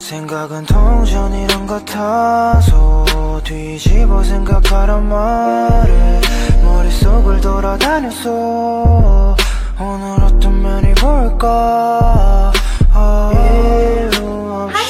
생각은 동전이란 같아서 뒤집어 생각하란 말에 머릿속을 돌아다녔어. 오늘 어떤 면이 볼까.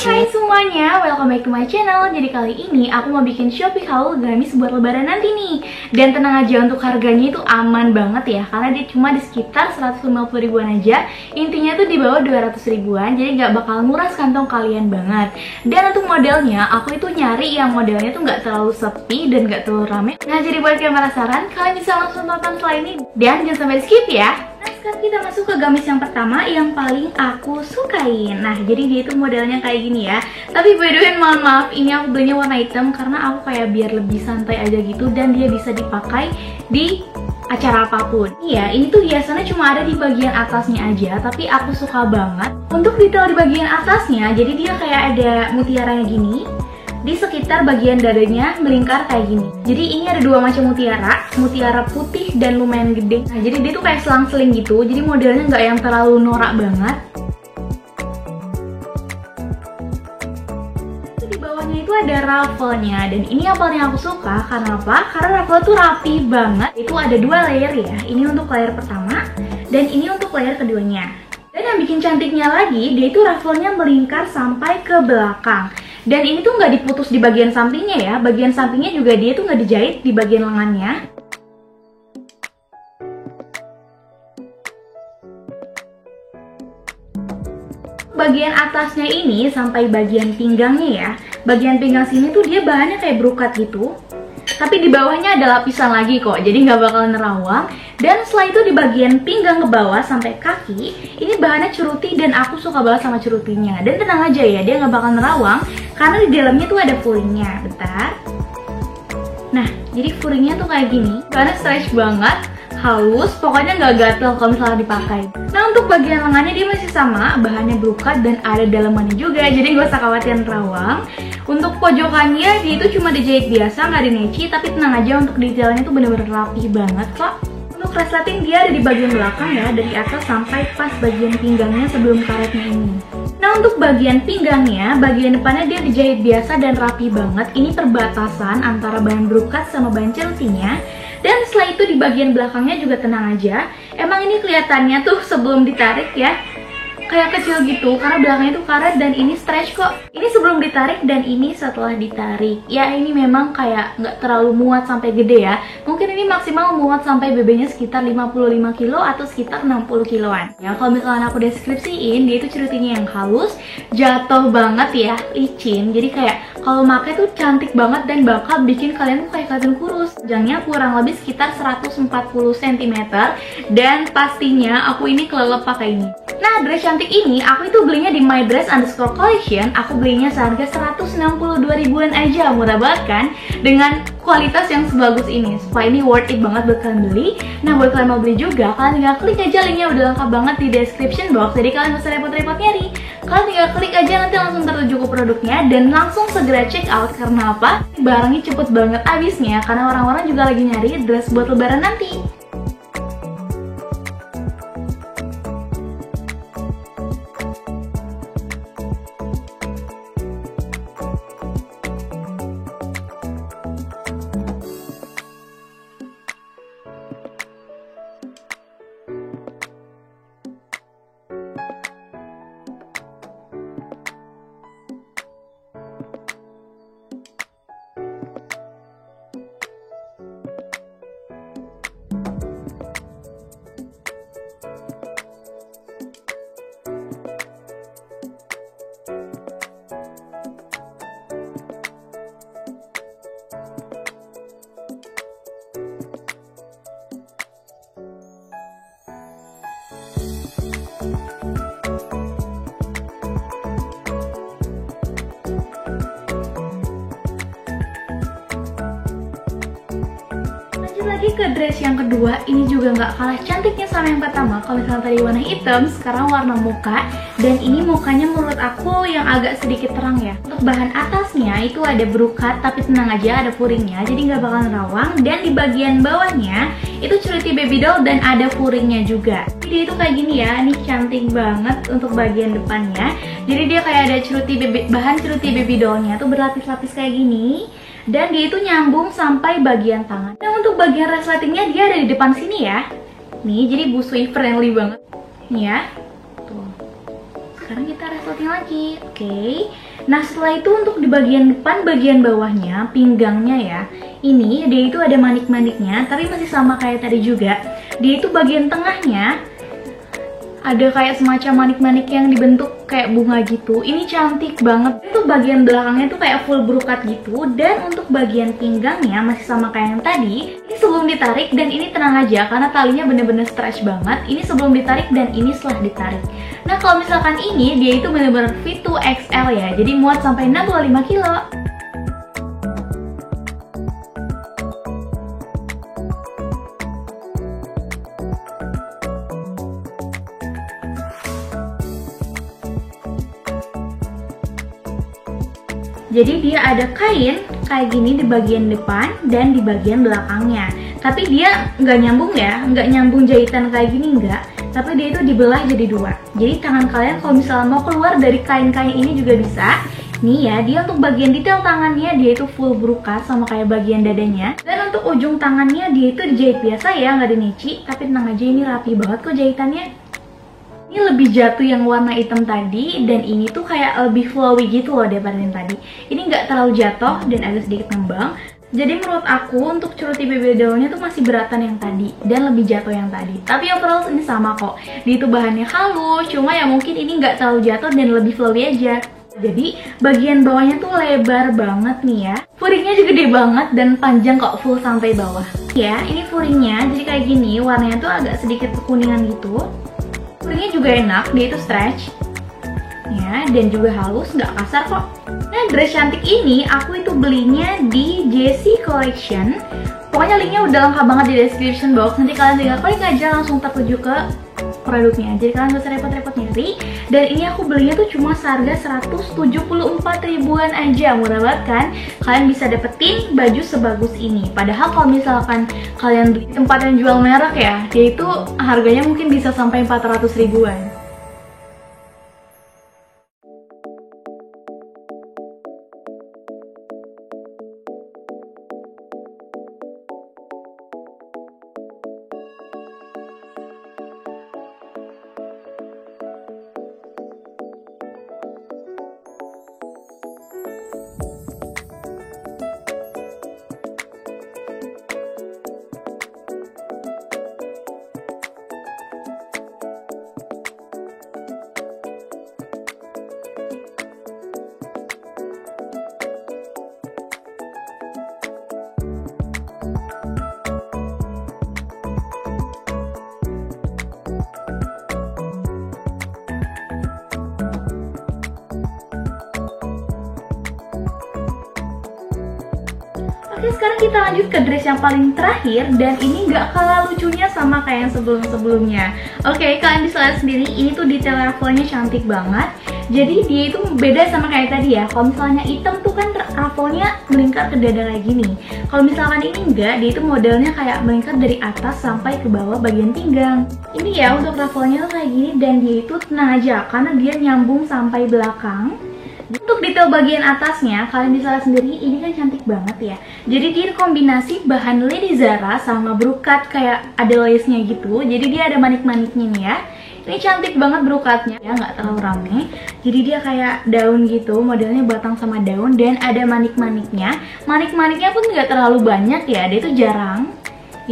Hai semuanya, welcome back to my channel. Jadi kali ini aku mau bikin Shopee haul gamis buat lebaran nanti nih. Dan tenang aja, untuk harganya itu aman banget ya, karena dia cuma di sekitar 150 ribuan aja. Intinya tuh di bawah 200 ribuan, jadi nggak bakal nguras kantong kalian banget. Dan untuk modelnya, aku itu nyari yang modelnya tuh nggak terlalu sepi dan nggak terlalu rame. Nah, jadi buat yang penasaran, kalian bisa langsung tonton setelah ini. Dan jangan sampai di skip ya. Nah, sekarang kita masuk ke gamis yang pertama yang paling aku sukain. Nah, jadi dia itu modelnya kayak gini ya. Tapi by the way, mohon maaf, ini aku belinya warna hitam karena aku kayak biar lebih santai aja gitu. Dan dia bisa dipakai di acara apapun. Iya, ini tuh biasanya cuma ada di bagian atasnya aja, tapi aku suka banget untuk detail di bagian atasnya. Jadi dia kayak ada mutiaranya gini. Di sekitar bagian dadanya melingkar kayak gini. Jadi ini ada dua macam mutiara, mutiara putih dan lumayan gede. Nah, jadi dia tuh kayak selang-seling gitu. Jadi modelnya nggak yang terlalu norak banget. Di bawahnya itu ada ruffle-nya, dan ini yang paling aku suka. Karena apa? Karena ruffle tuh rapi banget. Itu ada dua layer ya. Ini untuk layer pertama dan ini untuk layer keduanya. Dan yang bikin cantiknya lagi, dia itu ruffle-nya melingkar sampai ke belakang. Dan ini tuh nggak diputus di bagian sampingnya ya. Bagian sampingnya juga dia tuh nggak dijahit di bagian lengannya. Bagian atasnya ini sampai bagian pinggangnya ya. Bagian pinggang sini tuh dia bahannya kayak brokat gitu. Tapi di bawahnya ada lapisan lagi kok, jadi nggak bakal nerawang. Dan setelah itu di bagian pinggang ke bawah sampai kaki, ini bahannya ceruti dan aku suka banget sama cerutinya. Dan tenang aja ya, dia nggak bakal nerawang karena di dalamnya tuh ada fullingnya. Bentar. Nah, jadi fullingnya tuh kayak gini, bahannya stretch banget, halus, pokoknya nggak gatel kalau misalnya dipakai. Nah, untuk bagian lengannya dia masih sama, bahannya brokat dan ada dalamannya juga, jadi nggak usah khawatir nerawang. Untuk pojokannya dia itu cuma dijahit biasa, nggak dineci, tapi tenang aja untuk detailnya tuh bener-bener rapi banget kok. Untuk resleting dia ada di bagian belakang ya, dari atas sampai pas bagian pinggangnya sebelum karetnya ini. Nah, untuk bagian pinggangnya, bagian depannya dia dijahit biasa dan rapi banget. Ini perbatasan antara bahan brokat sama bahan celtinya. Dan setelah itu di bagian belakangnya juga tenang aja. Emang ini kelihatannya tuh sebelum ditarik ya, kayak kecil gitu karena belakangnya tuh karet dan ini stretch kok. Ini sebelum ditarik dan ini setelah ditarik. Ya, ini memang kayak nggak terlalu muat sampai gede ya. Mungkin ini maksimal muat sampai BB-nya sekitar 55 kilo atau sekitar 60 kiloan. Ya, kalau misalnya aku deskripsiin, dia itu cerutinya yang halus, jatuh banget ya, licin. Jadi kayak kalau pakai tuh cantik banget dan bakal bikin kalian tuh kayak kelihatan kurus. Panjangnya kurang lebih sekitar 140 cm dan pastinya aku ini kelelep pakai ini. Nah, dress cantik ini aku itu belinya di mydress_collection. Aku belinya seharga 162 ribuan aja, murah banget kan? Dengan kualitas yang sebagus ini. Supaya ini worth it banget buat kalian beli. Nah, buat kalian mau beli juga, kalian tinggal klik aja linknya, udah lengkap banget di description box. Jadi kalian gak usah repot-repot nyari. Kalian tinggal klik aja, nanti langsung tertuju ke produknya dan langsung segera check out. Karena apa? Barangnya cepet banget habisnya, karena orang-orang juga lagi nyari dress buat lebaran nanti. Lagi ke dress yang kedua, ini juga nggak kalah cantiknya sama yang pertama. Kalau misalnya tadi warna hitam, sekarang warna muka. Dan ini mukanya menurut aku yang agak sedikit terang ya. Untuk bahan atasnya itu ada brokat, tapi tenang aja ada furingnya, jadi nggak bakalan rawang. Dan di bagian bawahnya itu Curuti Baby Doll dan ada furingnya juga. Jadi itu kayak gini ya, ini cantik banget untuk bagian depannya. Jadi dia kayak ada bahan Curuti Baby Doll-nya tuh berlapis-lapis kayak gini. Dan dia itu nyambung sampai bagian tangan. Nah untuk bagian resletingnya dia ada di depan sini ya. Nih jadi busui friendly banget. Nih ya. Tuh. Sekarang kita resleting lagi. Oke. Nah setelah itu untuk di bagian depan, bagian bawahnya, pinggangnya ya. Ini dia itu ada manik-maniknya, tapi masih sama kayak tadi juga. Dia itu bagian tengahnya ada kayak semacam manik-manik yang dibentuk kayak bunga gitu. Ini cantik banget. Itu bagian belakangnya tuh kayak full brokat gitu. Dan untuk bagian pinggangnya masih sama kayak yang tadi. Ini sebelum ditarik dan ini tenang aja karena talinya bener-bener stretch banget. Ini sebelum ditarik dan ini setelah ditarik. Nah kalau misalkan ini dia itu bener-bener fit to XL ya. Jadi muat sampai 65 kilo. Jadi dia ada kain kayak gini di bagian depan dan di bagian belakangnya. Tapi dia nggak nyambung ya, nggak nyambung jahitan kayak gini nggak. Tapi dia itu dibelah jadi dua. Jadi tangan kalian kalau misalnya mau keluar dari kain-kain ini juga bisa. Nih ya, dia untuk bagian detail tangannya dia itu full brokat sama kayak bagian dadanya. Dan untuk ujung tangannya dia itu dijahit biasa ya, nggak dinici. Tapi tenang aja ini rapi banget kok jahitannya. Ini lebih jatuh yang warna hitam tadi, dan ini tuh kayak lebih flowy gitu loh daripada yang tadi. Ini nggak terlalu jatuh dan agak sedikit ngembang. Jadi menurut aku untuk Curuti Baby Doll-nya tuh masih beratan yang tadi dan lebih jatuh yang tadi. Tapi overall ini sama kok. Dia itu bahannya halus, cuma ya mungkin ini nggak terlalu jatuh dan lebih flowy aja. Jadi bagian bawahnya tuh lebar banget nih ya. Furingnya juga gede banget dan panjang kok, full sampai bawah. Ya, ini furingnya jadi kayak gini, warnanya tuh agak sedikit kekuningan gitu. Furingnya juga enak, dia itu stretch ya, dan juga halus, nggak kasar kok. Nah dress cantik ini aku itu belinya di JC Collection. Pokoknya linknya udah lengkap banget di description box. Nanti kalian tinggal klik aja langsung tertuju ke produknya. Jadi kalian gak usah repot-repot nyari. Dan ini aku belinya tuh cuma seharga 174 ribuan aja. Murah banget kan? Kalian bisa dapetin baju sebagus ini. Padahal kalau misalkan kalian di tempat yang jual merek ya, dia itu harganya mungkin bisa sampai 400 ribuan. Oke, sekarang kita lanjut ke dress yang paling terakhir, dan ini nggak kalah lucunya sama kayak yang sebelum-sebelumnya. Oke, kalian bisa lihat sendiri, ini tuh detail ruffle-nya cantik banget. Jadi dia itu beda sama kayak tadi ya. Kalau misalnya hitam tuh kan ruffle-nya melingkar ke dada kayak gini. Kalau misalkan ini enggak, dia itu modelnya kayak melingkar dari atas sampai ke bawah bagian pinggang. Ini ya untuk ruffle-nya tuh kayak gini, dan dia itu tenang aja karena dia nyambung sampai belakang. Untuk detail bagian atasnya, kalian bisa lihat sendiri, ini kan cantik banget ya. Jadi dia kombinasi bahan Lady Zara sama brokat kayak ada lace-nya gitu. Jadi dia ada manik-maniknya nih ya. Ini cantik banget brokatnya ya, nggak terlalu rame. Jadi dia kayak daun gitu, modelnya batang sama daun, dan ada manik-maniknya. Manik-maniknya pun nggak terlalu banyak ya, dia itu jarang.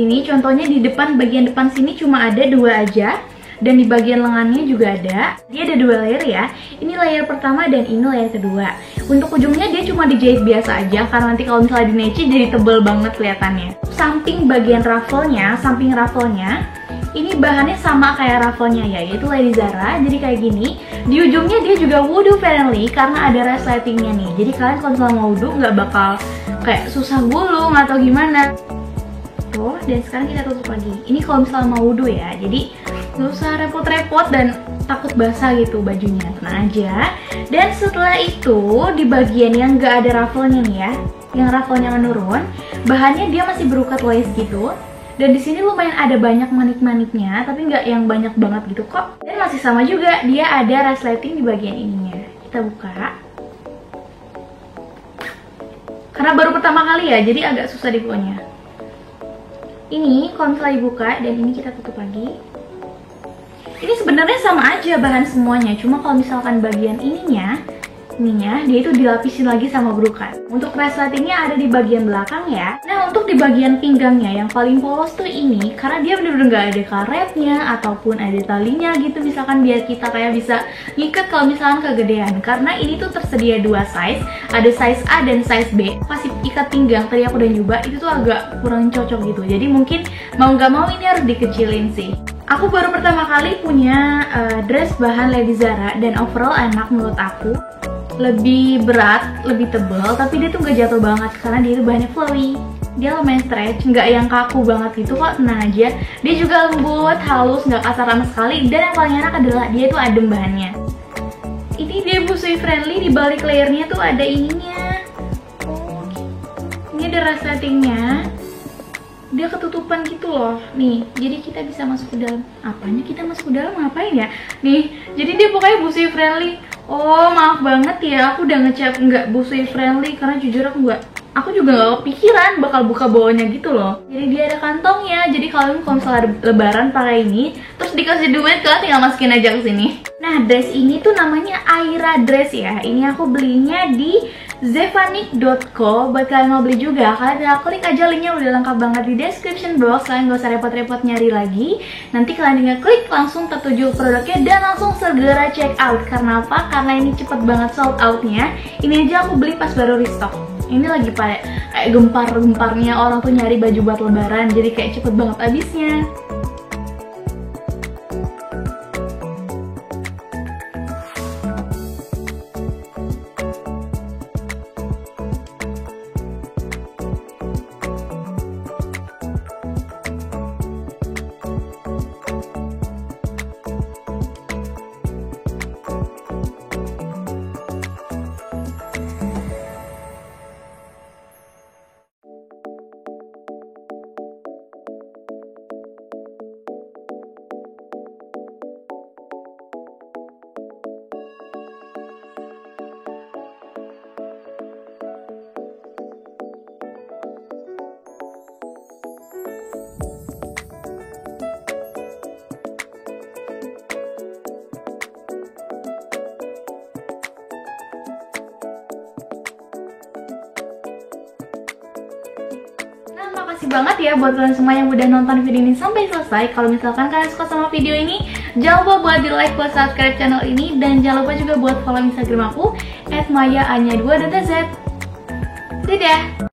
Ini contohnya di depan, bagian depan sini cuma ada 2 aja. Dan di bagian lengannya juga ada. Dia ada 2 layer ya. Ini layer pertama dan ini layer kedua. Untuk ujungnya dia cuma dijahit biasa aja, karena nanti kalau misalnya dineci jadi tebel banget kelihatannya. Samping bagian ruffle-nya, samping ruffle-nya, ini bahannya sama kayak ruffle-nya ya, yaitu Lady Zara. Jadi kayak gini. Di ujungnya dia juga wudhu friendly karena ada resletingnya nih. Jadi kalian kalau misalnya mau wudhu nggak bakal kayak susah gulung atau gimana. Tuh, dan sekarang kita tutup lagi. Ini kalau misalnya mau wudhu ya, jadi nggak usah repot-repot dan takut basah gitu bajunya, tenang aja. Dan setelah itu di bagian yang nggak ada ruffle-nya nih ya, yang ruffle-nya menurun, bahannya dia masih berukat lace gitu. Dan di sini lumayan ada banyak manik-maniknya, tapi nggak yang banyak banget gitu kok. Dan masih sama juga, dia ada resleting di bagian ininya. Kita buka. Karena baru pertama kali ya, jadi agak susah dibukanya. Ini kalau misalnya dibuka dan ini kita tutup lagi. Ini sebenarnya sama aja bahan semuanya, cuma kalau misalkan bagian ininya dia itu dilapisin lagi sama brokat. Untuk resletingnya ada di bagian belakang ya. Nah, untuk di bagian pinggangnya yang paling polos tuh ini, karena dia bener-bener nggak ada karetnya ataupun ada talinya gitu, misalkan biar kita kayak bisa ngikat kalau misalkan kegedean. Karena ini tuh tersedia dua size, ada size A dan size B. Pas ikat pinggang tadi aku udah nyoba, itu tuh agak kurang cocok gitu. Jadi mungkin mau nggak mau ini harus dikecilin sih. Aku baru pertama kali punya dress bahan Lady Zara dan overall enak menurut aku. Lebih berat, lebih tebal, tapi dia tuh nggak jatuh banget karena dia itu bahannya flowy. Dia lumayan stretch, nggak yang kaku banget gitu kok, tenang aja. Dia juga lembut, halus, nggak kasar sama sekali. Dan yang paling enak adalah dia itu adem bahannya. Ini dia busui friendly, di balik layernya tuh ada ininya. Oh, ini ada resletingnya. Dia ketutupan gitu loh. Nih, jadi kita bisa masuk ke dalam. Apanya kita masuk ke dalam? Ngapain ya? Nih, jadi dia pokoknya busui friendly. Oh, maaf banget ya, aku udah ngecek nggak busui friendly karena jujur aku juga nggak kepikiran bakal buka bawahnya gitu loh. Jadi dia ada kantongnya. Jadi kalau misalnya lebaran pakai ini, terus dikasih duit, kalian tinggal masukin aja ke sini. Nah, dress ini tuh namanya Aira dress ya. Ini aku belinya di zephanic.co. Buat kalian mau beli juga, kalian tinggal klik aja linknya, udah lengkap banget di description box. Kalian gak usah repot-repot nyari lagi. Nanti kalian tinggal klik langsung tertuju produknya dan langsung segera check out. Karena apa? Karena ini cepet banget sold outnya. Ini aja aku beli pas baru restock. Ini lagi kayak gempar-gemparnya orang tuh nyari baju buat lebaran, jadi kayak cepet banget habisnya. Makasih banget ya buat kalian semua yang udah nonton video ini sampai selesai. Kalau misalkan kalian suka sama video ini, jangan lupa buat di like, buat subscribe channel ini, dan jangan lupa juga buat follow Instagram aku @maya_anya2.z. Dadah!